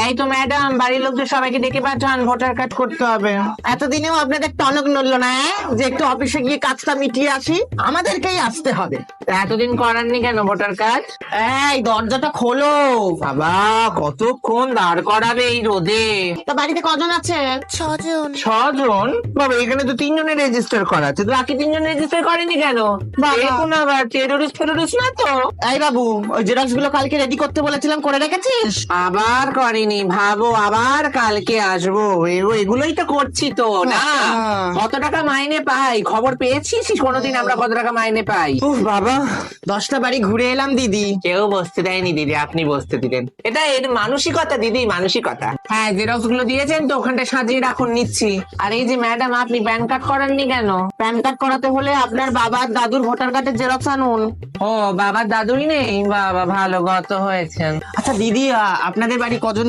এই তো ম্যাডাম, বাড়ির লোকদের সবাইকে ডেকে পাঠান, ভোটার কার্ড করতে হবে। এতদিনেও আপনাদের টনক নড়লো না যে একটু অফিসে গিয়ে কাজটা মিটিয়ে আসি? আমাদেরকেই আসতে হবে। এতদিন করাননি কেন ভোটার কার্ড? এই দরজাটা খোলো। বাবা, কতক্ষণ দাঁড় করাবে এই রোদে? তা বাড়িতে কজন আছে? 6 জন। 6 জন? বাবা, এখানে তো 3 জনের রেজিস্টার করা আছে, তো বাকি 3 জন রেজিস্টার করেনি কেন? বাবা। দেখুন আবার টেরোরিস্ট না তো? এই বাবু, ওই জেরক্স গুলো কালকে রেডি করতে বলেছিলাম, করে রেখেছিস? আবার করেনি, ভাবো আবার কালকে আসবো। এগুলোই তো করছি তো না। কত টাকা মাইনে পাই খবর পেয়েছিস কোনোদিন আমরা কত টাকা মাইনে পাই? উফ বাবা, 10টা বাড়ি ঘুরে এলাম দিদি। কেউ বসতে দেয়নি দিদি, আপনি বসতে দিলেন। এটা এর মানসিকতা দিদি, মানসিকতা। হ্যাঁ, জেরক্স গুলো দিয়েছেন তো, ওখানটা সাজিয়ে রাখুন, নিচ্ছি। আর এই যে ম্যাডাম, আপনি প্যান কার্ড করাননি কেন? প্যান কার্ড করাতে হলে আপনার বাবার দাদুর ভোটার কার্ডের জেরক্স আনুন। ও, বাবার দাদুই নেই? বাবা, ভালো গত হয়েছেন। আচ্ছা দিদি, আপনাদের বাড়ি কজন